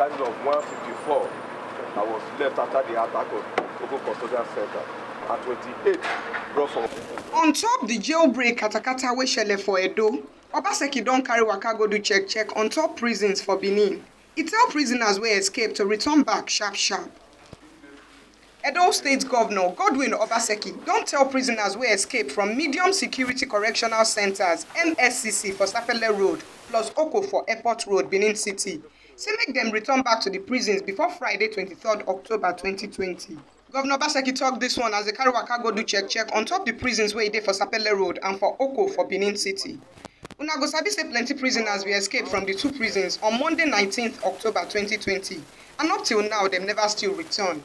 gathering of 154 that was left after the attack on Ogo Custodial Center, and 28 brought from. On top the jailbreak katakata wey shele for Edo, Obaseki don carry waka go do check on top prisons for Benin. E tell prisoners wey escape to return back sharp. Edo State Governor Godwin Obaseki don tell prisoners wey escape from medium security correctional centers MSCC for Sapele Road plus Oko for Airport Road, Benin City, say make dem return back to the prisons before Friday 23rd October 2020. Governor Obaseki tok dis one as dey carry waka go do check on top the prisons wey dey for Sapele Road and for Oko for Benin City. Una go sabi say plenty prisoners bin escape from the two prisons on Monday 19th October 2020, and up till now dem never still return.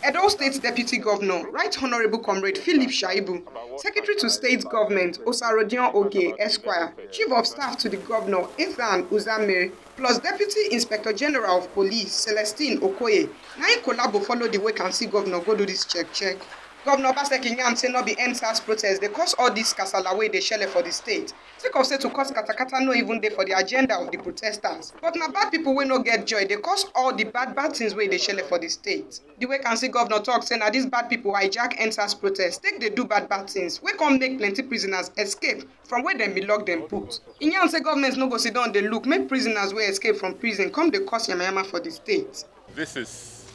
Edo State Deputy Governor, Right Honorable Comrade Philip Shaibu, Secretary to State Government Osarodion Oge Esquire, Chief of Staff to the Governor Ethan Uzamere, plus Deputy Inspector General of Police Celestine Okoye, na im collabo follow the way can see Governor go do this check. Governor Obaseki yarn say no be EndSARS protest dey cause all this kasala wey dey shele for the state. Sake of say to cause katakata no even dey for the agenda of the protesters. But na bad people wey no get joy dey cause all the bad things wey dey shele for the state. The way can see Governor talk say na these bad people hijack EndSARS protest take dey do bad things wey come make plenty prisoners escape from where dem be lock dem put. E yarn say government no go sit down dey look make prisoners wey escape from prison come dey cause yamayama for the state. This is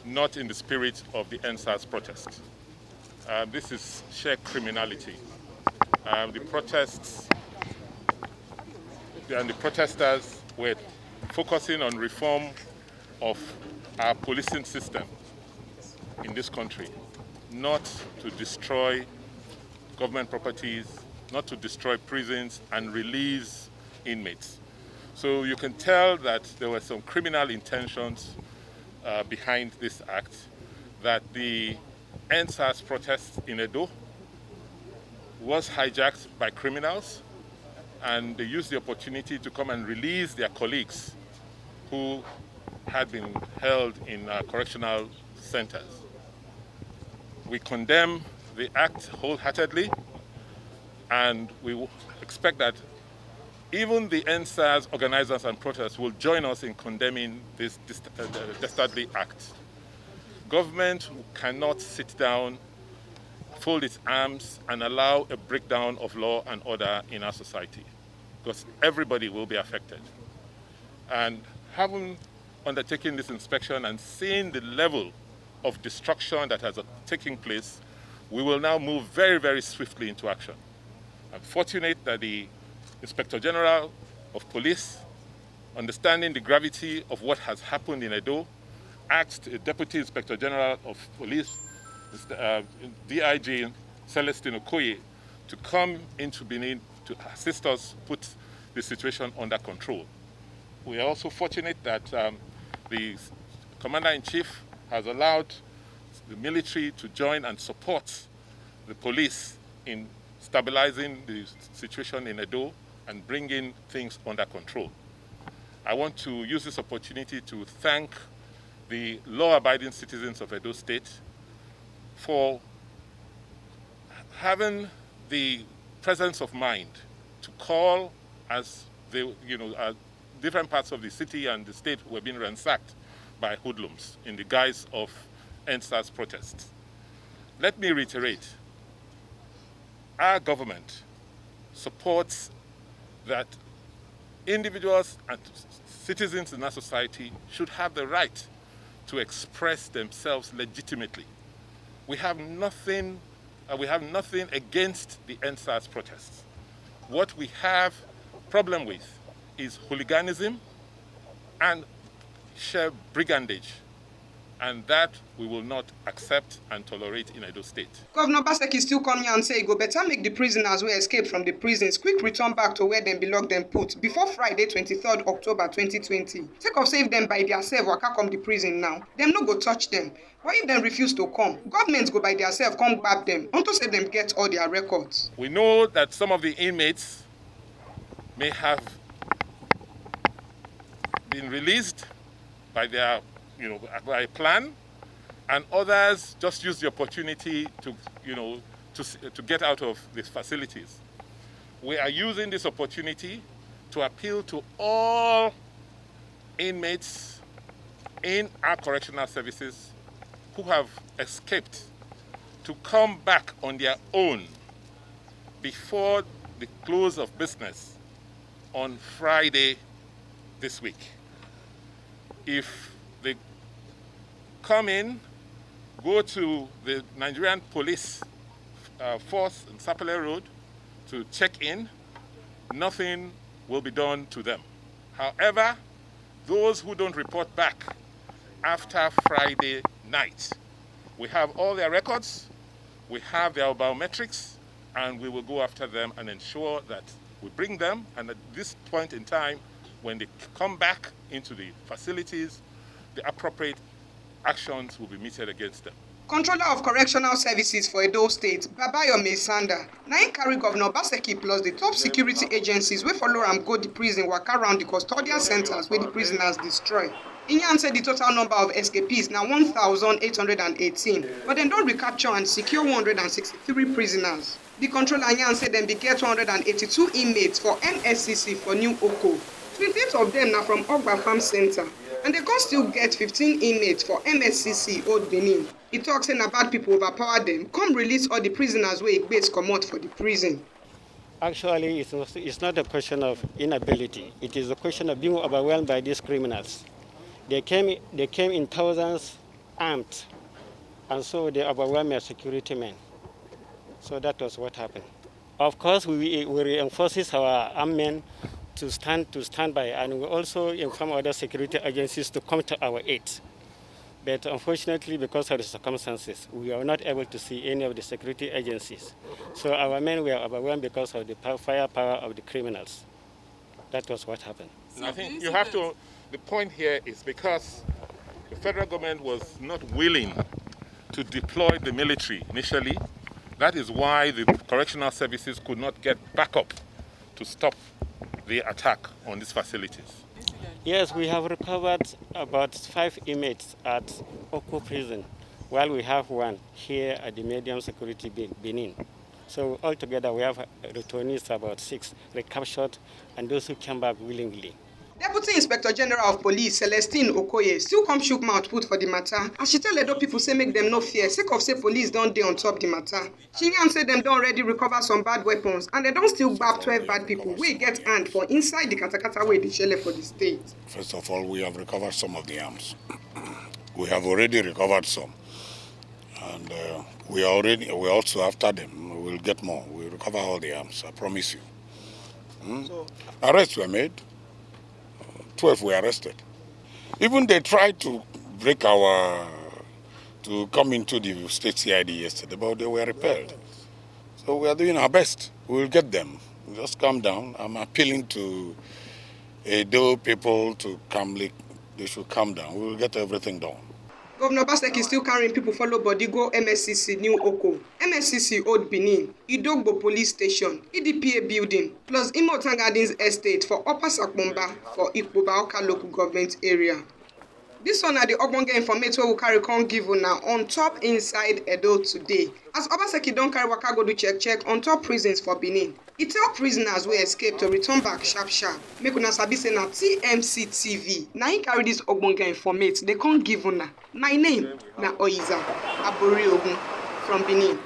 not in the spirit of the EndSARS protest. This is sheer criminality. The protests and the protesters were focusing on reform of our policing system in this country, not to destroy government properties, not to destroy prisons and release inmates. So you can tell that there were some criminal intentions behind this act, that the EndSARS protest in Edo was hijacked by criminals, and they used the opportunity to come and release their colleagues who had been held in correctional centers. We condemn the act wholeheartedly, and we expect that even the EndSARS organizers and protesters will join us in condemning this dastardly act. Government cannot sit down, fold its arms, and allow a breakdown of law and order in our society, because everybody will be affected. And having undertaken this inspection and seeing the level of destruction that has taken place, we will now move very, very swiftly into action. I'm fortunate that the Inspector General of Police, understanding the gravity of what has happened in Edo, asked the Deputy Inspector General of Police, DIG Celestine Okoye, to come into Benin to assist us put the situation under control. We are also fortunate that the Commander-in-Chief has allowed the military to join and support the police in stabilizing the situation in Edo and bringing things under control. I want to use this opportunity to thank the law-abiding citizens of Edo State for having the presence of mind to call as they, different parts of the city and the state were being ransacked by hoodlums in the guise of EndSARS protests. Let me reiterate, our government supports that individuals and citizens in our society should have the right to express themselves legitimately. We have nothing against the EndSARS protests. What we have problem with is hooliganism and sheer brigandage, and that we will not accept and tolerate in Edo State. Governor Obaseki still come here and say e go better make the prisoners wey escape from the prisons quick return back to where dem belong dem put before Friday 23rd October 2020. Sake of say if dem by theirself waka come the prison now, dem no go touch dem. But if dem refuse to come, government go by theirself come gbab dem unto say dem get all their records. We know that some of the inmates may have been released by their by a plan, and others just use the opportunity to get out of these facilities. We are using this opportunity to appeal to all inmates in our correctional services who have escaped to come back on their own before the close of business on Friday this week. If they come in, go to the Nigerian police force in Sapele Road to check in, nothing will be done to them. However, those who don't report back after Friday night, we have all their records, we have their biometrics, and we will go after them and ensure that we bring them, and at this point in time, when they come back into the facilities, the appropriate actions will be meted against them. Controller of Correctional Services for Edo State, Babayome Sanda, na im carry Governor Obaseki plus the top security agencies wey follow am go the prison waka round the custodial centers where the prisoners destroy. Inyan said the total number of escapees na 1,818, but dem don recapture and secure 163 prisoners. The controller Inyan said dem bin get 282 inmates for MSCC for New Oko. 28 of them na from Ogba Farm Center, and they can still get 15 inmates for MSCC Old Benin. He talks saying bad people overpower them, come release all the prisoners where Igbes comot for the prison. Actually, it's not a question of inability. It is a question of being overwhelmed by these criminals. They came in thousands armed, and so they overwhelmed our security men. So that was what happened. Of course, we reinforce our armed men to stand by, and we also inform other security agencies to come to our aid. But unfortunately, because of the circumstances, we are not able to see any of the security agencies. So our men were overwhelmed because of the firepower of the criminals. That was what happened. I think you have to, the point here is because the federal government was not willing to deploy the military initially, that is why the correctional services could not get backup to stop the attack on these facilities. Yes, we have recovered about 5 inmates at Oko prison, while we have 1 here at the medium security Benin. So altogether we have returnees about 6 recaptured and those who came back willingly. Deputy Inspector General of Police Celestine Okoye still come shook mouth put for the matter, as she tell Edo people say make them no fear, sake of say police don't dey on top the matter. She yarn say them don already recover some bad weapons and they don't still gbab 12 bad people wey get hand for inside the katakata wey dey shele for the state. First of all, we have recovered some of the arms. We have already recovered some, and we are also after them. We'll get more. We'll recover all the arms. I promise you. So, arrests were made. 12 were arrested. Even they tried to to come into the state CID yesterday, but they were repelled. So we are doing our best. We will get them. Just calm down. I'm appealing to Edo people to they should calm down. We will get everything done. Governor Obaseki is still carrying people follow body go MSCC New Oko, MSCC Old Benin, Idogbo Police Station, EDPA Building, plus Imotan Gardens Estate for Upper Sakbomba for Ikpoba local government area. This one are the ogbonge information we carry con give now on top inside Edo today. As Obaseki don carry waka go do check on top prisons for Benin. He tell prisoners wey escape to return back sharp. Make una sabi say na TMC TV. Na him carry this ogbonge informate. They con give una. My name na Oiza Aboriogun from Benin.